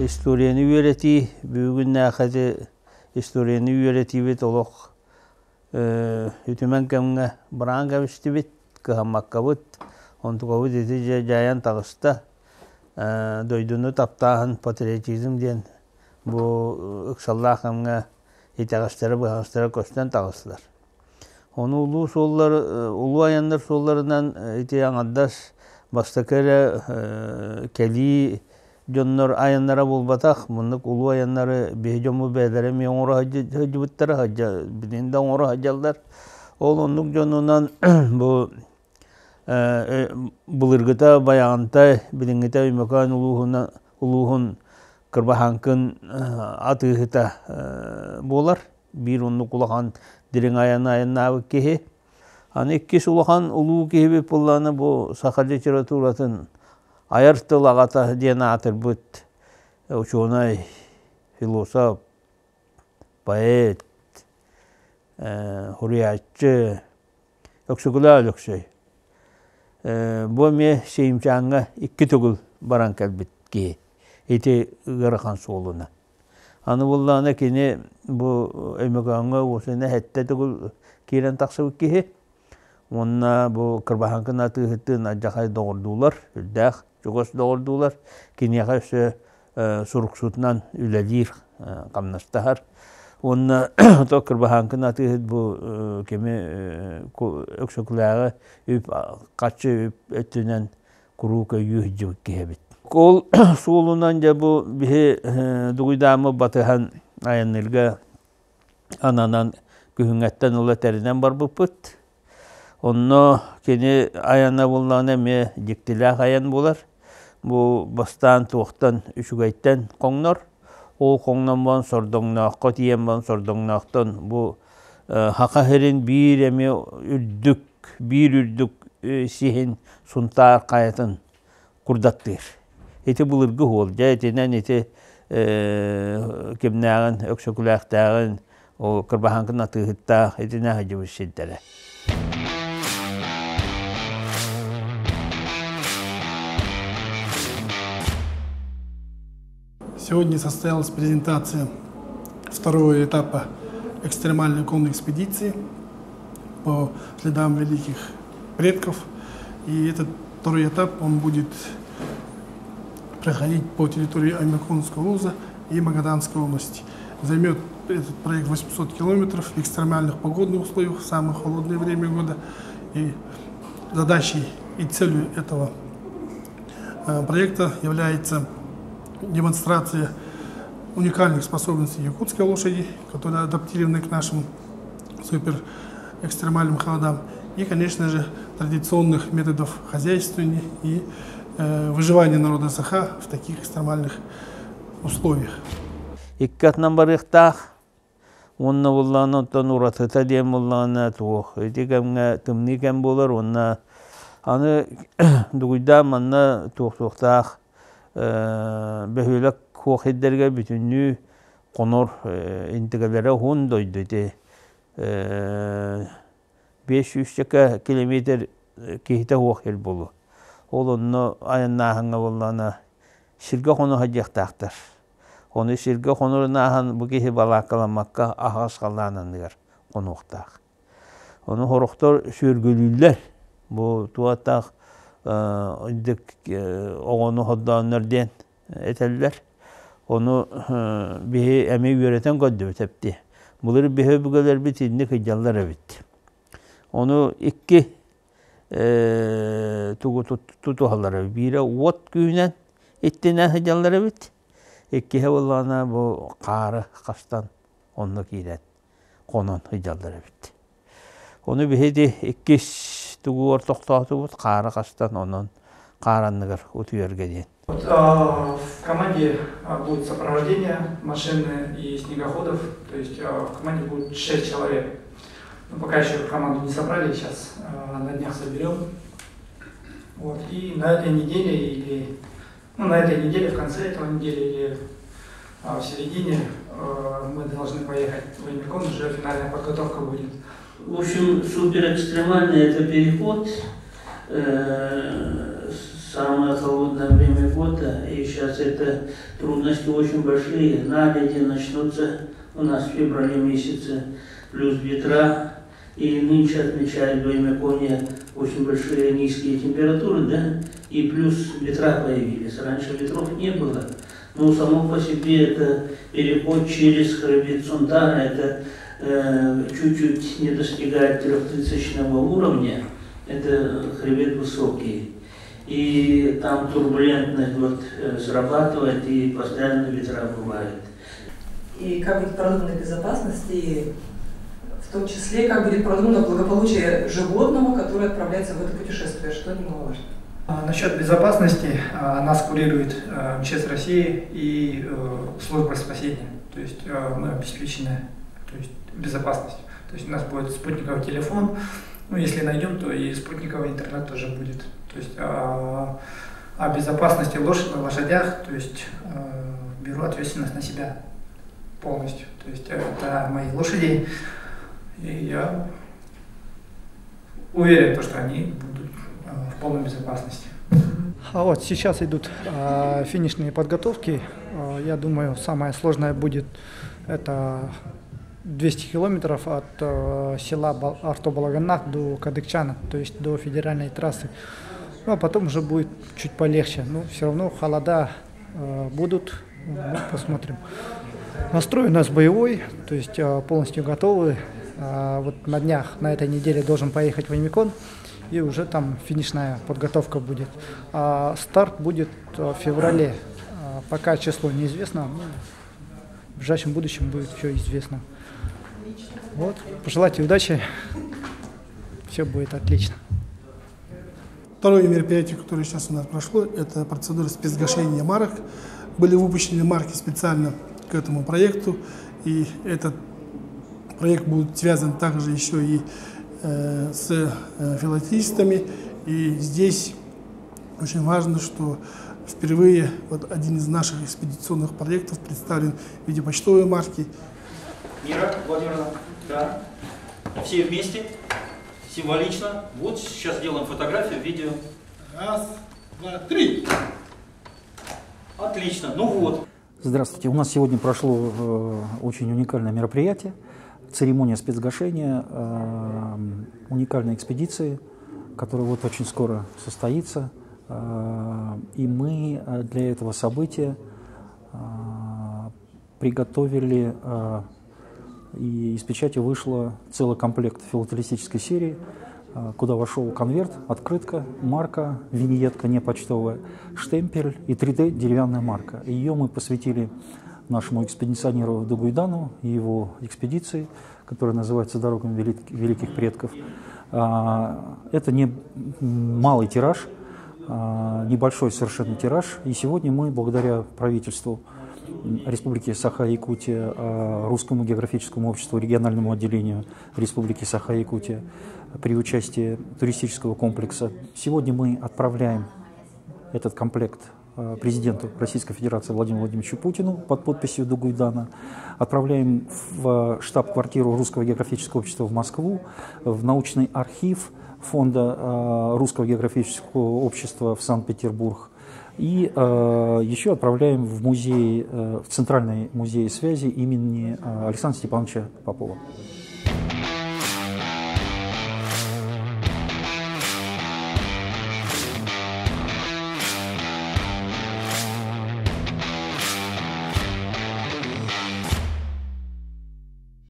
историяны үйрети, бүгін нәқәді историяны үйрети бет олық үтімен кәміңе бұран кәбісті бет, кығамаққа бұд, онтуға бұд еті жайан тағыста дойдыны таптағын патриотизм ден бұл ұқсаллақ кәміңе етағыстары бұғастары көстен тағыстылар. Оны ұлу аяндар солларынан еті аңаддас бастакәрі кәлі жоннор аяннара болбатақ, мұндық ұлу аяннары бейжомы бәдәрі мен оңыры хajjыбыттары білінде оңыры хajjalдар. Ол ондық жонынан бұлырғыта баяғантай білінгіта өмекан ұлуғын кырбаханкын атығыта болар. Bir ондық ұлақан дирин аянна кеhe. Аны еккес улахан улуу кеһибип булланы бу сахар литературатын аяртыл агата дена атыр бут. Ученый, философ, поэт, хуриятчы, өксүгүлө өксөй. Бу ме сейимчаңга икки түгүл баран калбитке эти ырахан солуна. Аны булланы кини бу эмегаңга осына хетте түгүл кирен таксыбык кеһи. Онна бу кырбаханкын атыгытын ажахай доғырдулар, үлдәқ, жогос доғырдулар, кинеға өсі суруксутынан үләлир қамнастахар. Онна то кырбаханкын атыгыт бу кеме өксөкіләғі үп қатшы үп өттінен құрука үйі кебет. Ол суылынан жа бу бихи дугуйдамы батыхан аяннырға ананан күхіңәттен ұла тәрінен бар бұппыт. Онно кені аяна болланы ме диктилах аян болар. Бу бастан туқтан үшігайттен қоңнор. Ол қоңнан бан сордоңнаққа тиен бан сордоңнақтан бу хақа херин бір эме үрдік сихин сунтар қаятын құрдаттыр. Эти бұлырғы ол. Жа етенен еті кемнағын, өксөкілақтағын, кырбаханкын атығыттақ, етіне хажыбыз сендері. Сегодня состоялась презентация второго этапа экстремальной конной экспедиции по следам великих предков. И этот второй этап он будет проходить по территории Аймаконского уза и Магаданской области. Займет этот проект 800 километров в экстремальных погодных условиях в самое холодное время года. И задачей и целью этого проекта является демонстрация уникальных способностей якутской лошади, которые адаптированы к нашим суперэкстремальным холодам, и, конечно же, традиционных методов хозяйствования и выживания народа Саха в таких экстремальных условиях. Иккатнан барыктах, онна булланы оттан уратыта дем булланы туох. Этикемге тымникем болар, онна аны дугуйда манна туох-туохтах бөхөлөк хуохиддерге бүтүннүү конор интегелere хун дойдуйде 500 километр кихите хуохил болу. Ол онно аяннаханга болланы ширге хону хажыктактар. Оны ширге хонурнахан бу кихи балакаламакка ахас калланандыгар конуктак. Оны хорохтор сүргүлүллер бу туаттак идик огону ходданнарден этеллер. Onu bihi emeği öğreten gördü tepti. Bunları bihi bügeler bitinlik hıcallar evet. Onu iki tutuhallar. Biri ot güğünen ettiğine hıcallar evet. İki hevallana bu qarı kastan onu giren konan hıcallar evet. Onu bihi de iki tuğu ortaktahtı bu qarı kastan onun qaranlıqır utuyörge deyin. В команде будет сопровождение машины и снегоходов, то есть в команде будет 6 человек. Но пока еще команду не собрали, сейчас на днях соберем. Вот. И на этой неделе или на этой неделе, в конце этого недели или в середине мы должны поехать в Аймакон, уже финальная подготовка будет. В общем, суперэкстремальный это переход самое холодное время года, и сейчас это трудности очень большие. Наледи начнутся у нас в феврале месяце, плюс ветра. И нынче отмечают в Оймяконе очень большие низкие температуры, да, и плюс ветра появились. Раньше ветров не было. Но само по себе это переход через хребет Цунтара, это чуть-чуть не достигает 3000-го уровня, это хребет высокий. И там турбулентность вот срабатывает, и постоянно ветра бывают. И как будет продумана безопасность, и в том числе, как будет продумано благополучие животного, которое отправляется в это путешествие, что немаловажно. Насчет безопасности нас курирует МЧС России и служба спасения. То есть мы обеспечены безопасностью. То есть у нас будет спутниковый телефон, ну если найдем, то и спутниковый интернет тоже будет. То есть о безопасности лошадях, то есть беру ответственность на себя полностью. То есть это мои лошади, и я уверен, что они будут в полной безопасности. А вот сейчас идут финишные подготовки. Я думаю, самое сложное будет это 200 километров от села Арто-Балаганах до Кадыкчана, то есть до федеральной трассы. Ну, а потом уже будет чуть полегче. Но все равно холода будут, мы посмотрим. Настрой у нас боевой, то есть полностью готовы. Вот на днях, на этой неделе должен поехать в Оймякон, и уже там финишная подготовка будет. Старт будет в феврале. Пока число неизвестно, но в ближайшем будущем будет все известно. Вот, пожелайте удачи, все будет отлично. Второе мероприятие, которое сейчас у нас прошло, это процедура спецгашения марок. Были выпущены марки специально к этому проекту, и этот проект будет связан также еще и с филателистами. И здесь очень важно, что впервые вот один из наших экспедиционных проектов представлен в виде почтовой марки. Мира Владимировна, да. Все вместе, символично. Вот сейчас делаем фотографию, видео. Раз, два, три. Отлично, ну вот. Здравствуйте. У нас сегодня прошло очень уникальное мероприятие. Церемония спецгашения уникальной экспедиции, которая вот очень скоро состоится. И мы для этого события приготовили, и из печати вышло целый комплект филателистической серии, куда вошел конверт, открытка, марка, виньетка не почтовая, штемпель и 3D деревянная марка. Ее мы посвятили нашему экспедиционеру Дугуйдану и его экспедиции, которая называется «Дорогами великих предков». Это не малый тираж, небольшой совершенно тираж. И сегодня мы, благодаря правительству Республики Саха-Якутия, Русскому географическому обществу, региональному отделению Республики Саха-Якутия, при участии туристического комплекса, сегодня мы отправляем этот комплект президенту Российской Федерации Владимиру Владимировичу Путину под подписью Дугуйдана, отправляем в штаб-квартиру Русского географического общества в Москву, в научный архив фонда Русского географического общества в Санкт-Петербург, и еще отправляем в музей, в Центральный музей связи имени Александра Степановича Попова.